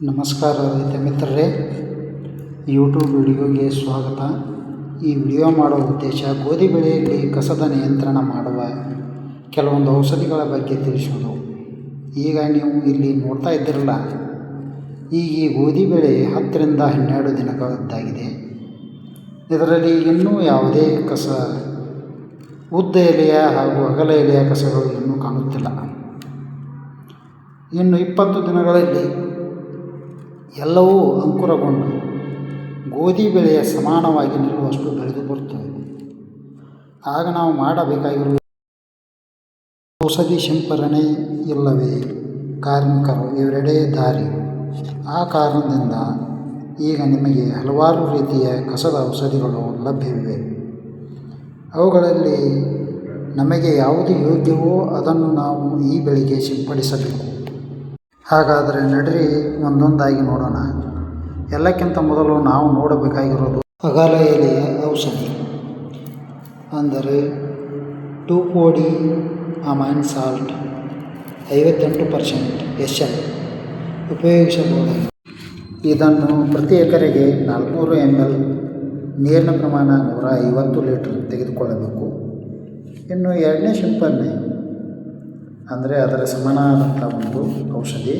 ನಮಸ್ಕಾರ ರೈತ ಮಿತ್ರರೇ, ಯೂಟ್ಯೂಬ್ ವಿಡಿಯೋಗೆ ಸ್ವಾಗತ. ಈ ವಿಡಿಯೋ ಮಾಡುವ ಉದ್ದೇಶ ಗೋಧಿ ಬೆಳೆಯಲ್ಲಿ ಕಸದ ನಿಯಂತ್ರಣ ಮಾಡುವ ಕೆಲವೊಂದು ಔಷಧಿಗಳ ಬಗ್ಗೆ ತಿಳಿಸುವುದು. ಈಗ ನೀವು ಇಲ್ಲಿ ನೋಡ್ತಾ ಇದ್ದಿರಲ್ಲ, ಈ ಗೋಧಿ ಬೆಳೆ 10 ರಿಂದ 12 ದಿನಗಳದ್ದಾಗಿದೆ. ಇದರಲ್ಲಿ ಇನ್ನೂ ಯಾವುದೇ ಕಸ, ಉದ್ದ ಎಲೆಯ ಹಾಗೂ ಅಗಲ ಎಲೆಯ ಕಸಗಳು ಇನ್ನೂ ಕಾಣುತ್ತಿಲ್ಲ. ಇನ್ನು 20 ದಿನಗಳಲ್ಲಿ ಎಲ್ಲವೂ ಅಂಕುರಗೊಂಡು ಗೋಧಿ ಬೆಳೆಯ ಸಮಾನವಾಗಿ ನಿಲ್ಲುವಷ್ಟು ಬೆಳೆದು ಬರುತ್ತವೆ. ಆಗ ನಾವು ಮಾಡಬೇಕಾಗಿರುವ ಔಷಧಿ ಸಿಂಪರಣೆ ಇಲ್ಲವೇ ಕಾರ್ಮಿಕರು ಇವರೆಡೆ ದಾರಿ. ಆ ಕಾರಣದಿಂದ ಈಗ ನಿಮಗೆ ಹಲವಾರು ರೀತಿಯ ಕಸದ ಔಷಧಿಗಳು ಲಭ್ಯವಿವೆ. ಅವುಗಳಲ್ಲಿ ನಮಗೆ ಯಾವುದು ಯೋಗ್ಯವೋ ಅದನ್ನು ನಾವು ಈ ಬೆಳೆಗೆ ಸಿಂಪಡಿಸಬೇಕು. ಹಾಗಾದರೆ ನಡ್ರಿ ಒಂದೊಂದಾಗಿ ನೋಡೋಣ. ಎಲ್ಲಕ್ಕಿಂತ ಮೊದಲು ನಾವು ನೋಡಬೇಕಾಗಿರೋದು ಅಗಲ ಎಲೆಯ ಔಷಧಿ, ಅಂದರೆ 2,4-ಡಿ ಅಮೈನ್ ಸಾಲ್ಟ್ 58% SL ಉಪಯೋಗಿಸಬಹುದಾಗಿದೆ. ಇದನ್ನು ಪ್ರತಿ ಎಕರೆಗೆ 400 ml, ನೀರಿನ ಪ್ರಮಾಣ 150 ಲೀಟರ್ ತೆಗೆದುಕೊಳ್ಳಬೇಕು. ಇನ್ನು ಎರಡನೇ ಸಿಂಪರಣೆ ಅಂದರೆ ಅದರ ಸಮಾನವಾದಂಥ ಒಂದು ಔಷಧಿ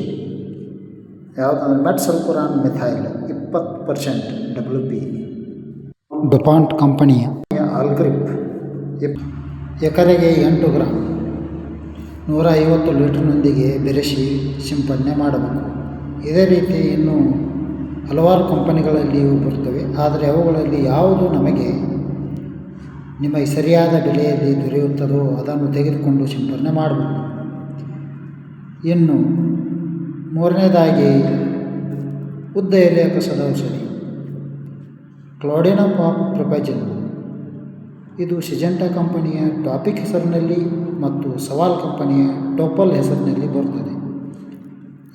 ಯಾವುದಂದ್ರೆ ಮೆಟ್ಸಲ್ಪುರಾನ್ ಮಿಥೈಲ್ 20% WP, ಡುಪಾಂಟ್ ಕಂಪನಿಯ ಆಲ್ಗ್ರಿಪ್ ಎಕರೆಗೆ 8 ಗ್ರಾಂ 150 ಲೀಟರ್ನೊಂದಿಗೆ ಬೆರೆಸಿ ಸಿಂಪಡಣೆ ಮಾಡಬೇಕು. ಇದೇ ರೀತಿ ಇನ್ನೂ ಹಲವಾರು ಕಂಪನಿಗಳಲ್ಲಿಯೂ ಬರುತ್ತವೆ. ಆದರೆ ಅವುಗಳಲ್ಲಿ ಯಾವುದು ನಿಮಗೆ ಸರಿಯಾದ ಬೆಲೆಯಲ್ಲಿ ದೊರೆಯುತ್ತದೋ ಅದನ್ನು ತೆಗೆದುಕೊಂಡು ಸಿಂಪಡಣೆ ಮಾಡಬೇಕು. ಇನ್ನು ಮೂರನೇದಾಗಿ ಉದ್ದ ಎಲೆಯ ಕಸದ ಔಷಧಿ ಕ್ಲೋಡಿನೋಪಾಸ್ ಪ್ರೊಪಜಲ್. ಇದು ಸಿಜೆಂಟಾ ಕಂಪನಿಯ ಟಾಪಿಕ್ ಹೆಸರಿನಲ್ಲಿ ಮತ್ತು ಸವಾಲ್ ಕಂಪನಿಯ ಟೋಪಲ್ ಹೆಸರಿನಲ್ಲಿ ಬರುತ್ತದೆ.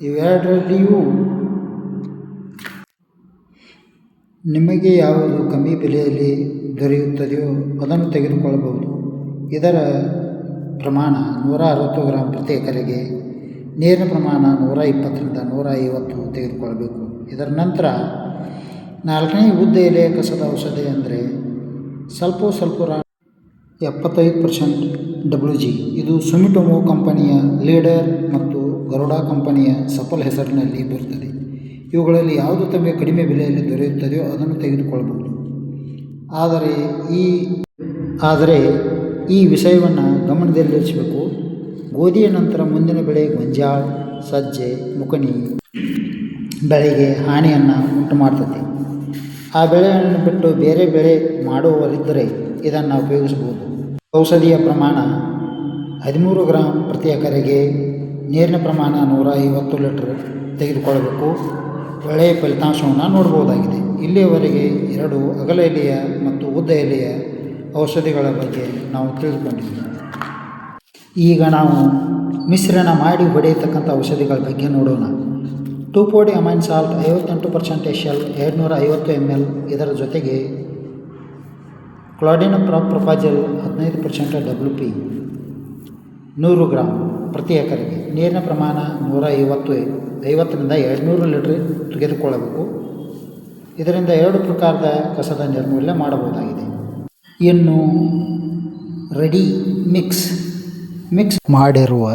ಇವೆರಡರಲ್ಲಿಯೂ ನಿಮಗೆ ಯಾವುದು ಕಮ್ಮಿ ಬೆಲೆಯಲ್ಲಿ ದೊರೆಯುತ್ತದೆಯೋ ಅದನ್ನು ತೆಗೆದುಕೊಳ್ಳಬಹುದು. ಇದರ ಪ್ರಮಾಣ 160 ಗ್ರಾಂ ಪ್ರತಿ ಎಕರೆಗೆ, ನೀರಿನ ಪ್ರಮಾಣ 120 ರಿಂದ 150 ತೆಗೆದುಕೊಳ್ಳಬೇಕು. ಇದರ ನಂತರ ನಾಲ್ಕನೇ ಉದ್ದ ಎಲೆಯ ಕಸದ ಔಷಧಿ ಅಂದರೆ ಸಲ್ಫೋರಾನ್ 75% WG. ಇದು ಸುಮಿಟೊಮೊ ಕಂಪನಿಯ ಲೀಡರ್ ಮತ್ತು ಗರುಡ ಕಂಪನಿಯ ಸಫಲ್ ಹೆಸರಿನಲ್ಲಿ ಬರುತ್ತದೆ. ಇವುಗಳಲ್ಲಿ ಯಾವುದು ತಮಗೆ ಕಡಿಮೆ ಬೆಲೆಯಲ್ಲಿ ದೊರೆಯುತ್ತದೆಯೋ ಅದನ್ನು ತೆಗೆದುಕೊಳ್ಳಬಹುದು. ಆದರೆ ಈ ವಿಷಯವನ್ನು ಗಮನದಲ್ಲಿರಿಸಬೇಕು. ಗೋಧಿಯ ನಂತರ ಮುಂದಿನ ಬೆಳೆ ಗೊಂಜಾಳ, ಸಜ್ಜೆ, ಮುಕಣಿ ಬೆಳೆಗೆ ಹಾನಿಯನ್ನು ಉಂಟು ಮಾಡ್ತದೆ. ಆ ಬೆಳೆಯನ್ನು ಬಿಟ್ಟು ಬೇರೆ ಬೆಳೆ ಮಾಡುವವರಿದ್ದರೆ ಇದನ್ನು ಉಪಯೋಗಿಸಬಹುದು. ಔಷಧಿಯ ಪ್ರಮಾಣ 13 ಗ್ರಾಂ ಪ್ರತಿ ಎಕರೆಗೆ, ನೀರಿನ ಪ್ರಮಾಣ 150 ಲೀಟರ್ ತೆಗೆದುಕೊಳ್ಳಬೇಕು. ಒಳ್ಳೆಯ ಫಲಿತಾಂಶವನ್ನು ನೋಡ್ಬೋದಾಗಿದೆ. ಇಲ್ಲಿಯವರೆಗೆ 2 ಅಗಲ ಎಲೆಯ ಮತ್ತು ಉದ್ದ ಎಲೆಯ ಔಷಧಿಗಳ ಬಗ್ಗೆ ನಾವು ತಿಳಿದುಕೊಂಡಿದ್ದೀವಿ. ಈಗ ನಾವು ಮಿಶ್ರಣ ಮಾಡಿ ಹೊಡೆಯತಕ್ಕಂಥ ಔಷಧಿಗಳ ಬಗ್ಗೆ ನೋಡೋಣ. 2,4-ಡಿ ಅಮೈನ್ ಸಾಲ್ಟ್ 58% SL 250 ml. ಇದರ ಜೊತೆಗೆ ಕ್ಲೋಡಿನೋಪಾಸ್ 15% WP 100 ಗ್ರಾಂ ಪ್ರತಿ ಎಕರೆಗೆ, ನೀರಿನ ಪ್ರಮಾಣ 150 ರಿಂದ 200 ಲೀಟರ್ ತೆಗೆದುಕೊಳ್ಳಬೇಕು. ಇದರಿಂದ 2 ಪ್ರಕಾರದ ಕಸದ ನಿರ್ಮೂಲನೆ ಮಾಡಬಹುದಾಗಿದೆ. ಇನ್ನು ರೆಡಿ ಮಿಕ್ಸ್ ಮಾಡಿರುವ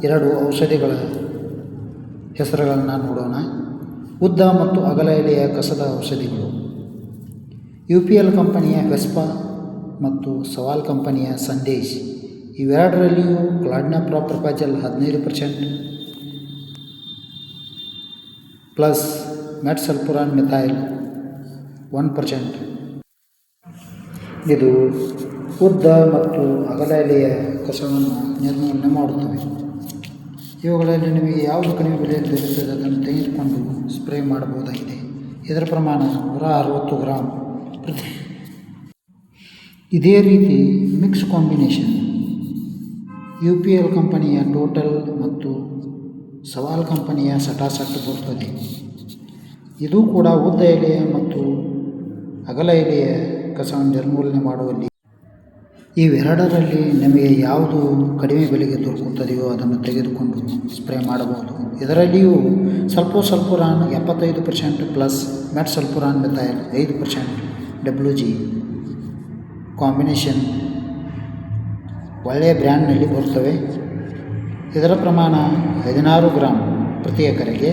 2 ಔಷಧಿಗಳ ಹೆಸರುಗಳನ್ನು ನೋಡೋಣ. ಉದ್ದ ಮತ್ತು ಅಗಲ ಎಲೆಯ ಕಸದ ಔಷಧಿಗಳು UPL ಕಂಪನಿಯ ವೆಸ್ಪಾ ಮತ್ತು ಸವಾಲ್ ಕಂಪನಿಯ ಸಂದೇಶ್. ಇವೆರಡರಲ್ಲಿಯೂ ಕ್ಲೋಡಿನೋಪಾಸ್ 15% ಪ್ಲಸ್ ಮೆಟ್ಸಲ್ಪುರಾನ್ ಮಿಥೈಲ್ 1%. ಇದು ಉದ್ದ ಮತ್ತು ಅಗಲ ಎಲೆಯ ಕಸವನ್ನು ನಿರ್ಮೂಲನೆ ಮಾಡುತ್ತವೆ. ಇವುಗಳಲ್ಲಿ ನಿಮಗೆ ಯಾವುದು ಕಡಿಮೆ ಬೆಲೆಯಲ್ಲಿ ದೊರೆಯುತ್ತದೆ ಅದನ್ನು ತೆಗೆದುಕೊಂಡು ಸ್ಪ್ರೇ ಮಾಡಬಹುದಾಗಿದೆ. ಇದರ ಪ್ರಮಾಣ 160 ಗ್ರಾಂ ಪ್ರತಿ. ಇದೇ ರೀತಿ ಮಿಕ್ಸ್ ಕಾಂಬಿನೇಷನ್ UPL ಕಂಪನಿಯ ಟೋಟಲ್ ಮತ್ತು ಸವಾಲ್ ಕಂಪನಿಯ ಸಟಾಸಟ್ ಬರುತ್ತದೆ. ಇದು ಕೂಡ ಉದ್ದ ಎಲೆಯ ಮತ್ತು ಅಗಲ ಎಲೆಯ ಕಸವನ್ನು ನಿರ್ಮೂಲನೆ ಮಾಡುವಲ್ಲಿ ಇವೆರಡರಲ್ಲಿ ನಿಮಗೆ ಯಾವುದು ಕಡಿಮೆ ಬೆಲೆಗೆ ದೊರಕುತ್ತದೆಯೋ ಅದನ್ನು ತೆಗೆದುಕೊಂಡು ಸ್ಪ್ರೇ ಮಾಡಬಹುದು. ಇದರಲ್ಲಿಯೂ ಸಲ್ಫೋರಾನ್ 75% ಪ್ಲಸ್ ಮೆಟ್ಸಲ್ಫುರಾನ್ ಮೆಥೈಲ್ 5% WG ಕಾಂಬಿನೇಷನ್ ಒಳ್ಳೆಯ ಬ್ರ್ಯಾಂಡ್ನಲ್ಲಿ ಬರುತ್ತವೆ. ಇದರ ಪ್ರಮಾಣ 16 ಗ್ರಾಂ ಪ್ರತಿ ಎಕರೆಗೆ.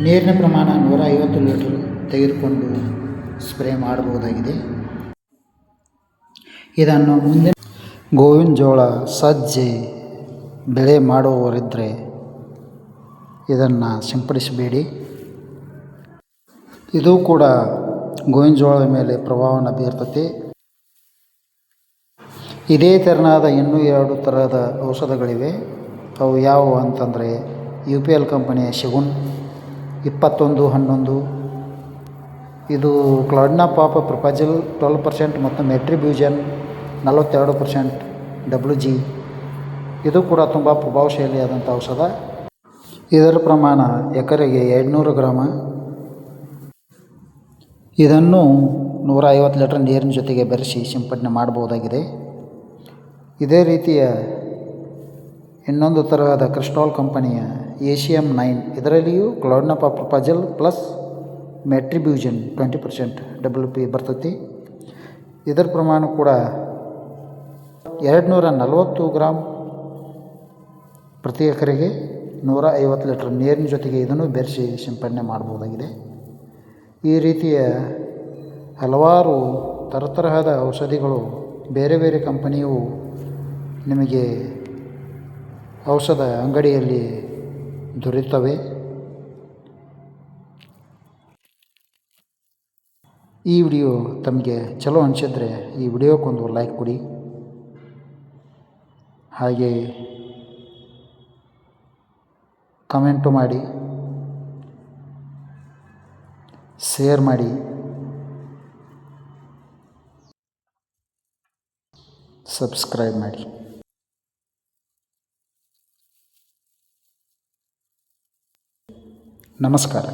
ನೀರಿನ ಪ್ರಮಾಣ 150 ಲೀಟರ್ ತೆಗೆದುಕೊಂಡು ಸ್ಪ್ರೇ ಮಾಡಬಹುದಾಗಿದೆ. ಇದನ್ನು ಮುಂದೆ ಗೋವಿನ ಜೋಳ, ಸಜ್ಜೆ ಬೆಳೆ ಮಾಡುವವರಿದ್ದರೆ ಇದನ್ನು ಸಿಂಪಡಿಸಬೇಡಿ. ಇದು ಕೂಡ ಗೋವಿನ ಜೋಳದ ಮೇಲೆ ಪ್ರಭಾವವನ್ನು ಬೀರ್ತದೆ. ಇದೇ ತೆರನಾದ ಇನ್ನೂ 2 ಥರದ ಔಷಧಗಳಿವೆ. ಅವು ಯಾವುವು ಅಂತಂದರೆ UPL ಕಂಪನಿಯ ಶಗುನ್ 2111, ಇದು ಕ್ಲೌಡ್ನಾಪಾಪ್ ಪ್ರೊಪಾಜಲ್ 12% ಮತ್ತು ಮೆಟ್ರಿಬ್ಯೂಜನ್ 42% WG. ಇದು ಕೂಡ ತುಂಬ ಪ್ರಭಾವಶಾಲಿಯಾದಂಥ ಔಷಧ. ಇದರ ಪ್ರಮಾಣ ಎಕರೆಗೆ 200 ಗ್ರಾಮ. ಇದನ್ನು 150 ಲೀಟರ್ ನೀರಿನ ಜೊತೆಗೆ ಬೆರೆಸಿ ಸಿಂಪಡಣೆ ಮಾಡಬಹುದಾಗಿದೆ. ಇದೇ ರೀತಿಯ ಇನ್ನೊಂದು ತರಹದ ಕ್ರಿಸ್ಟಾಲ್ ಕಂಪನಿಯ ACM 9, ಇದರಲ್ಲಿಯೂ ಕ್ಲೌಡ್ನಾಪಾಪ್ ಪ್ರೊಪಾಜಲ್ ಪ್ಲಸ್ ಮೆಟ್ರಿಬ್ಯೂಜನ್ 20% WP ಬರ್ತೈತಿ. ಇದರ ಪ್ರಮಾಣ ಕೂಡ 240 ಗ್ರಾಮ್ ಪ್ರತಿ ಎಕರೆಗೆ 150 ಲೀಟರ್ ನೀರಿನ ಜೊತೆಗೆ ಇದನ್ನು ಬೆರೆಸಿ ಸಿಂಪಡಣೆ ಮಾಡಬಹುದಾಗಿದೆ. ಈ ರೀತಿಯ ಹಲವಾರು ತರತರಹದ ಔಷಧಿಗಳು ಬೇರೆ ಬೇರೆ ಕಂಪನಿಯು ನಿಮಗೆ ಔಷಧ ಅಂಗಡಿಯಲ್ಲಿ ದೊರೆಯುತ್ತವೆ. ಈ ವಿಡಿಯೋ ತಮಗೆ ಚಲೋ ಅನಿಸಿದರೆ ಈ ವಿಡಿಯೋಕ್ಕೊಂದು ಲೈಕ್ ಕೊಡಿ. ಹಾಗೆ ಕಮೆಂಟು ಮಾಡಿ, ಶೇರ್ ಮಾಡಿ, ಸಬ್ಸ್ಕ್ರೈಬ್ ಮಾಡಿ. ನಮಸ್ಕಾರ.